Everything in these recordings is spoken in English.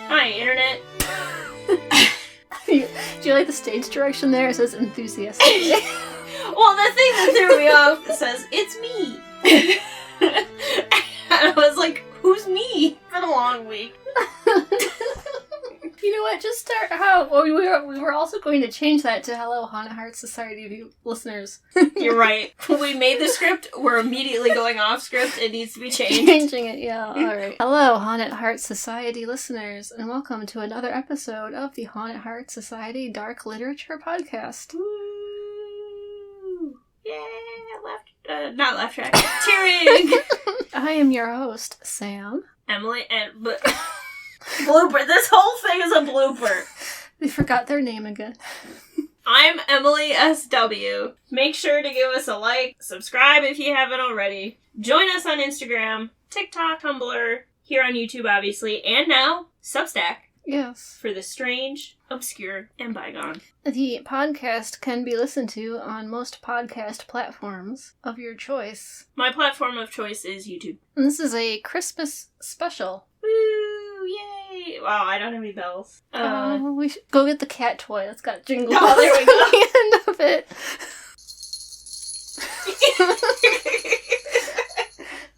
Hi, Internet. Do you like the stage direction there? It says enthusiastic. Well, the thing that threw me off says, it's me. And I was like, who's me? It's been a long week. You know what? Just start how we were also going to change that to Hello Haunted Heart Society of you listeners. You're right. We made the script. We're immediately going off script. It needs to be changed. Changing it, yeah. All right. Hello, Haunted Heart Society listeners, and welcome to another episode of the Haunted Heart Society Dark Literature Podcast. Woo! Yeah, not left track. Tearing. I am your host, Sam. Emily and blooper. This whole thing is a blooper. They forgot their name again. I'm Emily SW. Make sure to give us a like, subscribe if you haven't already. Join us on Instagram, TikTok, Tumblr, here on YouTube, obviously, and now Substack. Yes. For the strange, obscure, and bygone. The podcast can be listened to on most podcast platforms of your choice. My platform of choice is YouTube. And this is a Christmas special. Woo! Yay! Wow, I don't have any bells. We should go get the cat toy. It's got jingle Oh, bells there we go. at the end of it.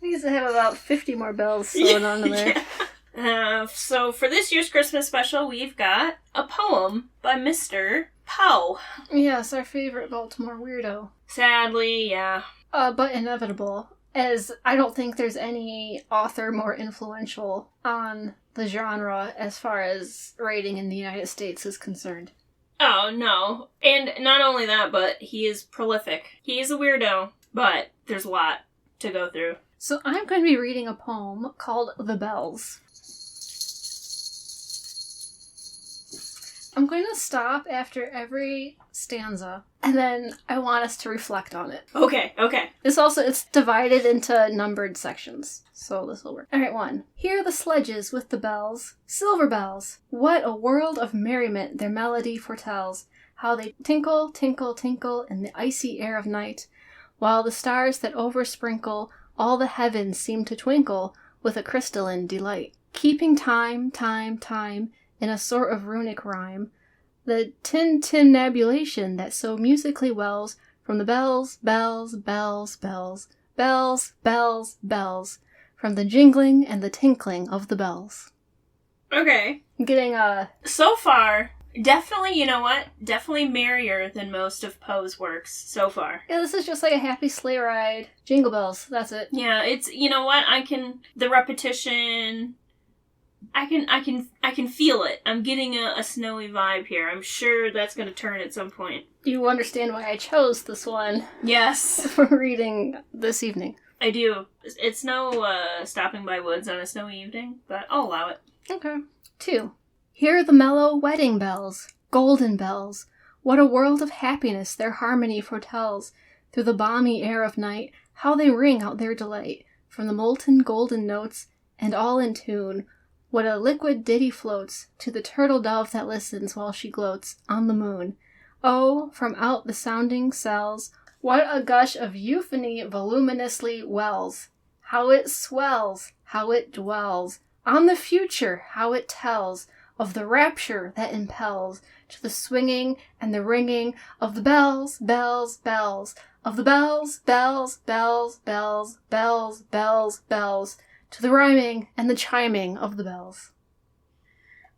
I guess I have about 50 more bells sewn onto there. Yeah. So for this year's Christmas special, we've got a poem by Mr. Poe. Yes, our favorite Baltimore weirdo. Sadly, yeah. But inevitable, as I don't think there's any author more influential on the genre as far as writing in the United States is concerned. Oh, no. And not only that, but he is prolific. He is a weirdo, but there's a lot to go through. So I'm going to be reading a poem called The Bells. I'm going to stop after every stanza, and then I want us to reflect on it. Okay. It's divided into numbered sections, so this will work. Alright, 1. Hear the sledges with the bells, silver bells. What a world of merriment their melody foretells. How they tinkle, tinkle, tinkle in the icy air of night, while the stars that oversprinkle all the heavens seem to twinkle with a crystalline delight. Keeping time, time, time, in a sort of runic rhyme, the tintinnabulation that so musically wells from the bells, bells, bells, bells, bells, bells, bells, from the jingling and the tinkling of the bells. Okay. I'm getting So far, definitely, you know what? Definitely merrier than most of Poe's works so far. Yeah, this is just like a happy sleigh ride. Jingle bells, that's it. Yeah, it's, you know what? The repetition, I can feel it. I'm getting a snowy vibe here. I'm sure that's going to turn at some point. You understand why I chose this one Yes, for reading this evening. I do. It's no stopping by woods on a snowy evening, but I'll allow it. Okay. 2. Hear the mellow wedding bells, golden bells. What a world of happiness their harmony foretells. Through the balmy air of night, how they ring out their delight. From the molten golden notes, and all in tune. What a liquid ditty floats to the turtle dove that listens while she gloats on the moon. Oh, from out the sounding cells, what a gush of euphony voluminously wells. How it swells, how it dwells on the future, how it tells of the rapture that impels to the swinging and the ringing of the bells, bells, bells, of the bells, bells, bells, bells, bells, bells, bells, to the rhyming and the chiming of the bells.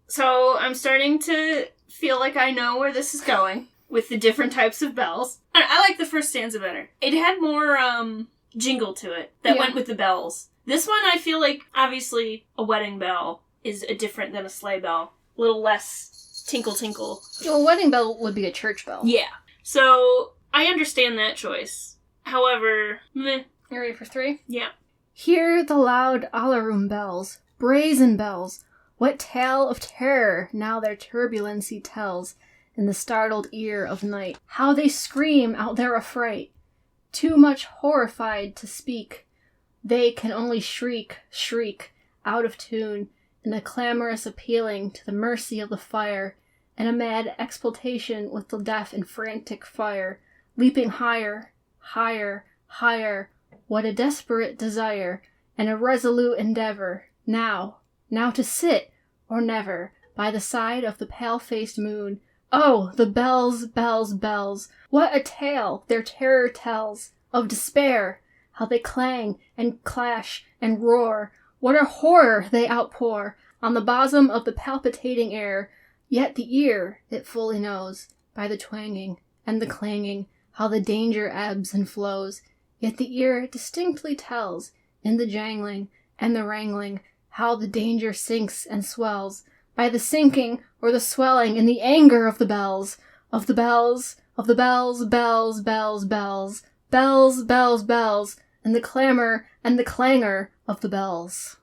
So I'm starting to feel like I know where this is going with the different types of bells. I like the first stanza better. It had more jingle to it that went with the bells. This one I feel like, obviously, a wedding bell is different than a sleigh bell. A little less tinkle tinkle. Well, a wedding bell would be a church bell. Yeah. So I understand that choice. However, meh. You ready for 3? Yeah. Hear the loud alarum bells, brazen bells. What tale of terror now their turbulency tells in the startled ear of night. How they scream out their affright, too much horrified to speak. They can only shriek, shriek, out of tune, in a clamorous appealing to the mercy of the fire, and a mad exultation with the deaf and frantic fire, leaping higher, higher, higher. What a desperate desire, and a resolute endeavor, now to sit, or never, by the side of the pale-faced moon. Oh, the bells, bells, bells! What a tale their terror tells of despair! How they clang and clash and roar! What a horror they outpour on the bosom of the palpitating air! Yet the ear, it fully knows, by the twanging and the clanging, how the danger ebbs and flows. Yet the ear distinctly tells, in the jangling and the wrangling, how the danger sinks and swells, by the sinking or the swelling in the anger of the bells, of the bells, of the bells, bells, bells, bells, bells, bells, bells, and the clamor and the clangor of the bells.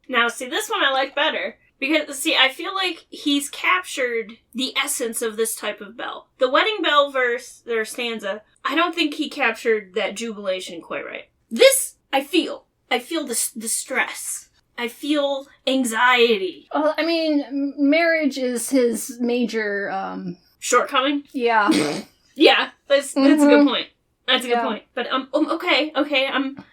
Now, see, this one I like better. Because, see, I feel like he's captured the essence of this type of bell. The wedding bell verse, their stanza, I don't think he captured that jubilation quite right. This, I feel the stress. I feel anxiety. Well, I mean, marriage is his major, shortcoming? Yeah. Yeah, that's a good point. That's a good point. But, okay, I'm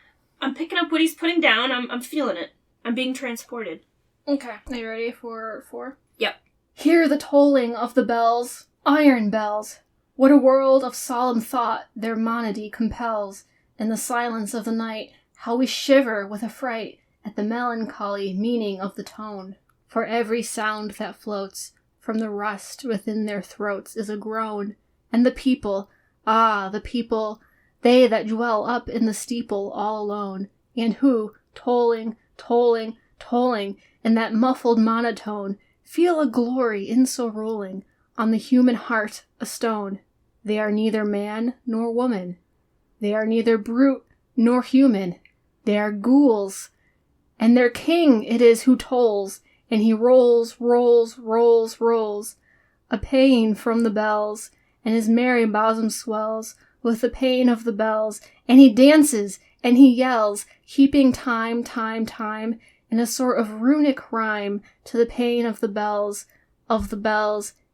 picking up what he's putting down, I'm feeling it. I'm being transported. Okay. Are you ready for 4? Yep. Hear the tolling of the bells, iron bells. What a world of solemn thought their monody compels. In the silence of the night, how we shiver with affright at the melancholy meaning of the tone. For every sound that floats from the rust within their throats is a groan. And the people, the people, they that dwell up in the steeple all alone, and who, tolling, tolling, tolling, in that muffled monotone, feel a glory in so rolling on the human heart a stone. They are neither man nor woman. They are neither brute nor human. They are ghouls. And their king it is who tolls, and he rolls, rolls, rolls, rolls, a pain from the bells, and his merry bosom swells with the pain of the bells, and he dances, and he yells, keeping time, time, time, in a sort of runic rhyme to the pain of the bells,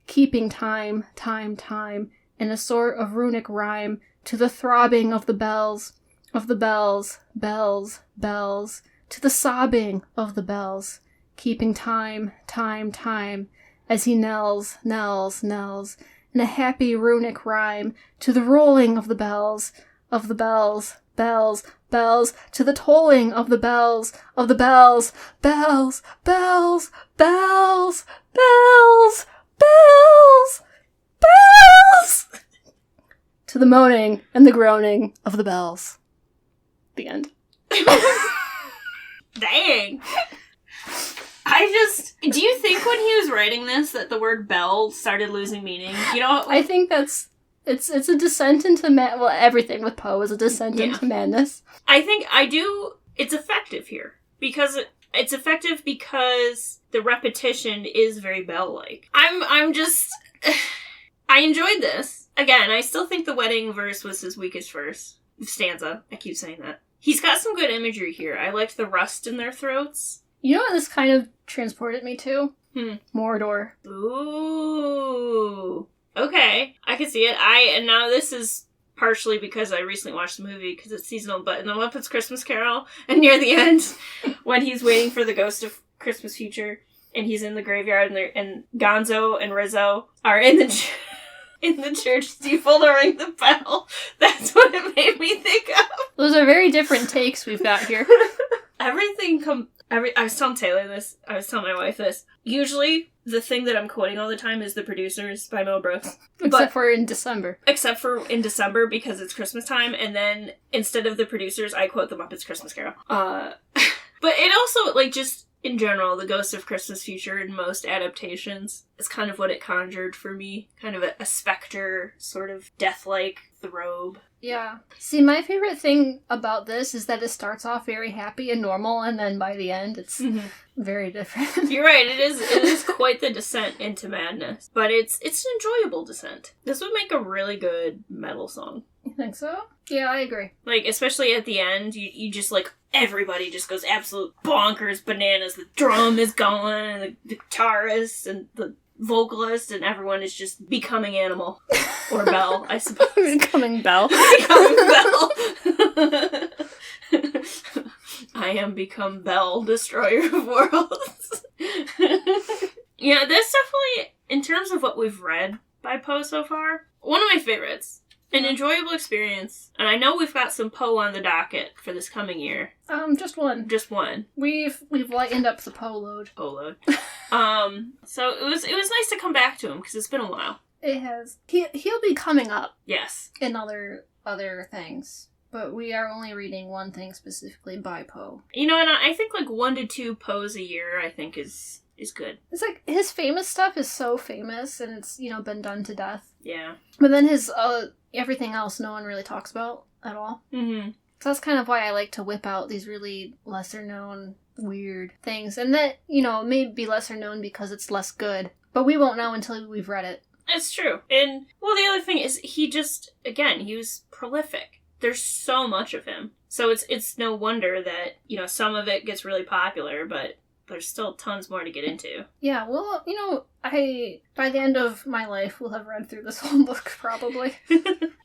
keeping time, time, time, in a sort of runic rhyme to the throbbing of the bells, bells, bells, to the sobbing of the bells, keeping time, time, time, as he knells, knells, knells, in a happy runic rhyme to the rolling of the bells, bells, bells, to the tolling of the bells, bells, bells, bells, bells, bells, bells, to the moaning and the groaning of the bells. The end. Dang. Do you think when he was writing this that the word bell started losing meaning? You know, I think it's a descent into well, everything with Poe is a descent into madness. I think it's effective here. Because it's effective because the repetition is very bell-like. I enjoyed this. Again, I still think the wedding verse was his weakest verse. Stanza. I keep saying that. He's got some good imagery here. I liked the rust in their throats. You know what this kind of transported me to? Mordor. Ooh. Okay. I can see it. And now this is partially because I recently watched the movie because it's seasonal, but in The Muppets Christmas Carol, and near the end, when he's waiting for the ghost of Christmas Future, and he's in the graveyard, and Gonzo and Rizzo are in the church steeple to ring the bell. That's what it made me think of. Those are very different takes we've got here. I was telling Taylor this. I was telling my wife this. Usually, the thing that I'm quoting all the time is The Producers by Mel Brooks. Except for in December, because it's Christmas time, and then instead of The Producers, I quote The Muppets Christmas Carol. But it also, just in general, the Ghost of Christmas Future in most adaptations is kind of what it conjured for me. Kind of a specter, sort of death-like throbe. Yeah. See, my favorite thing about this is that it starts off very happy and normal, and then by the end, it's very different. You're right, it is quite the descent into madness. But it's an enjoyable descent. This would make a really good metal song. You think so? Yeah, I agree. Especially at the end, you just, everybody just goes absolute bonkers bananas. The drum is going, and the guitarist, and the vocalist, and everyone is just becoming animal. Or Belle, I suppose. Becoming Belle. Becoming Belle. I am become Belle, destroyer of worlds. Yeah, that's definitely, in terms of what we've read by Poe so far, one of my favorites. An enjoyable experience. And I know we've got some Poe on the docket for this coming year. Just one. Just one. We've lightened up the Poe load. Poe load. So it was nice to come back to him, because it's been a while. It has. He'll be coming up. Yes. In other things. But we are only reading one thing specifically by Poe. You know, and I think like 1 to 2 Poes a year, I think is good. It's like, his famous stuff is so famous, and it's, been done to death. Yeah. But then his, everything else no one really talks about at all. Mm-hmm. So that's kind of why I like to whip out these really lesser-known, weird things. And that, may be lesser known because it's less good. But we won't know until we've read it. It's true. And, well, the other thing is he was prolific. There's so much of him. So it's no wonder that, some of it gets really popular, but there's still tons more to get into. Yeah, well, by the end of my life, will have read through this whole book, probably.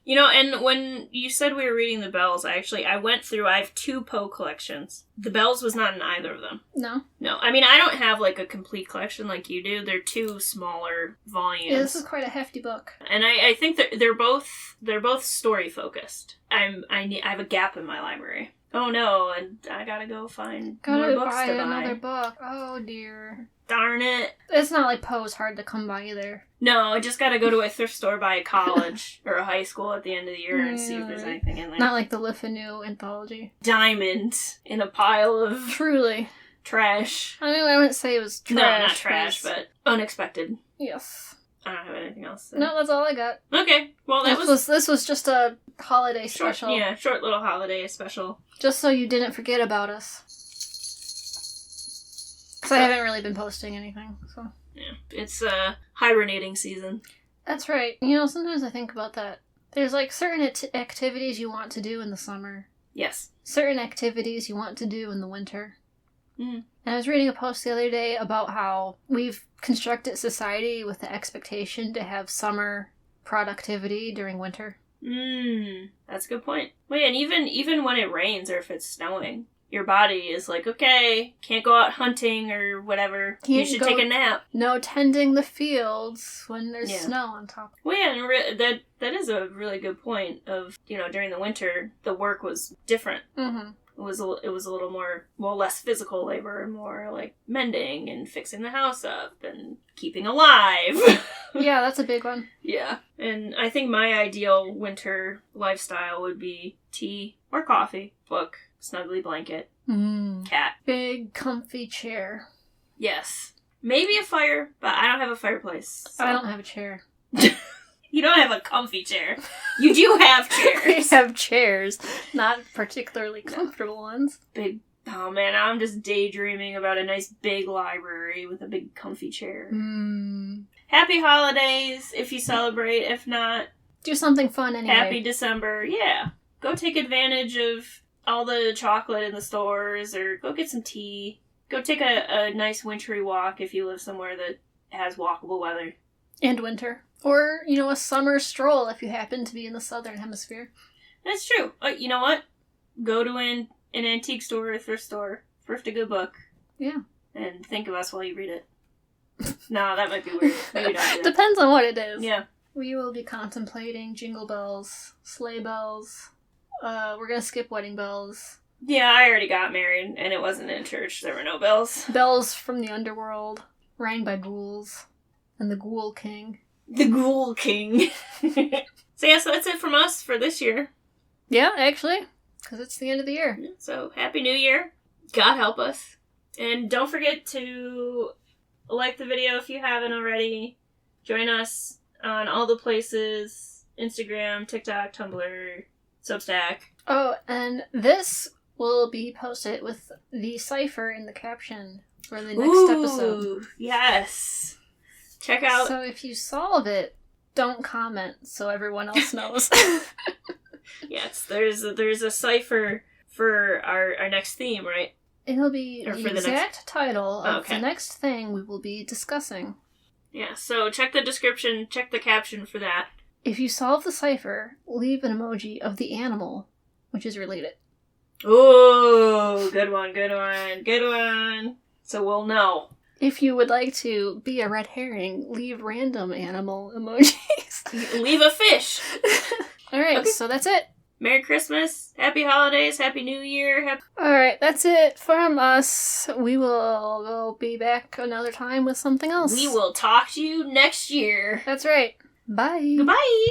And when you said we were reading the Bells, I went through, I have 2 Poe collections. The Bells was not in either of them. No? No. I mean, I don't have, like, a complete collection like you do. They're 2 smaller volumes. Yeah, this is quite a hefty book. And I think that they're both story-focused. I have a gap in my library. Oh no, and I gotta go find more books to buy. Another book. Oh dear. Darn it. It's not like Poe's hard to come by either. No, I just gotta go to a thrift store by a college or a high school at the end of the year and see if there's anything in there. Not like the Lifanu anthology. Diamond in a pile of... Truly. Trash. I mean, I wouldn't say it was trash. No, not trash, but unexpected. Yes. I don't have anything else. No, that's all I got. Okay, well this was just a holiday special. Short little holiday special. Just so you didn't forget about us. Because I haven't really been posting anything, so. Yeah, it's hibernating season. That's right. Sometimes I think about that. There's like certain activities you want to do in the summer. Yes. Certain activities you want to do in the winter. Mm. And I was reading a post the other day about how we've constructed society with the expectation to have summer productivity during winter. That's a good point. Well, yeah, and even when it rains or if it's snowing, your body is like, okay, can't go out hunting or whatever. You should take a nap. No tending the fields when there's snow on top. Well, yeah, and that is a really good point of, during the winter, the work was different. Mm-hmm. It was a little more, less physical labor and more like mending and fixing the house up and keeping alive. Yeah, that's a big one. Yeah. And I think my ideal winter lifestyle would be tea or coffee, book, snuggly blanket, cat. Big comfy chair. Yes. Maybe a fire, but I don't have a fireplace. So. I don't have a chair. You don't have a comfy chair. You do have chairs. We have chairs, not particularly comfortable ones. Big. Oh man, I'm just daydreaming about a nice big library with a big comfy chair. Happy holidays if you celebrate. If not, do something fun anyway. Happy December. Yeah. Go take advantage of all the chocolate in the stores or go get some tea. Go take a nice wintry walk if you live somewhere that has walkable weather. And winter. Or, a summer stroll if you happen to be in the southern hemisphere. That's true. You know what? Go to an antique store or thrift store. Thrift a good book. Yeah. And think of us while you read it. No, that might be weird. Maybe don't do that. Depends on what it is. Yeah. We will be contemplating jingle bells, sleigh bells. We're gonna skip wedding bells. Yeah, I already got married, and it wasn't in church. There were no bells. Bells from the underworld, rang by ghouls, and the Ghoul King. The Ghoul King. So that's it from us for this year. Yeah, actually, because it's the end of the year. So, Happy New Year. God help us. And don't forget to like the video if you haven't already. Join us on all the places. Instagram, TikTok, Tumblr, Substack. Oh, and this will be posted with the cipher in the caption for the next episode. Yes. Check out. So if you solve it, don't comment so everyone else knows. Yes, there's a cipher for our next theme, right? It'll be the exact title of the next thing we will be discussing. Yeah, so check the description, check the caption for that. If you solve the cipher, leave an emoji of the animal, which is related. Ooh, good one. So we'll know. If you would like to be a red herring, leave random animal emojis. Leave a fish. Alright, Okay. so that's it. Merry Christmas, Happy Holidays, Happy New Year. Alright, that's it from us. We will be back another time with something else. We will talk to you next year. That's right. Bye. Goodbye.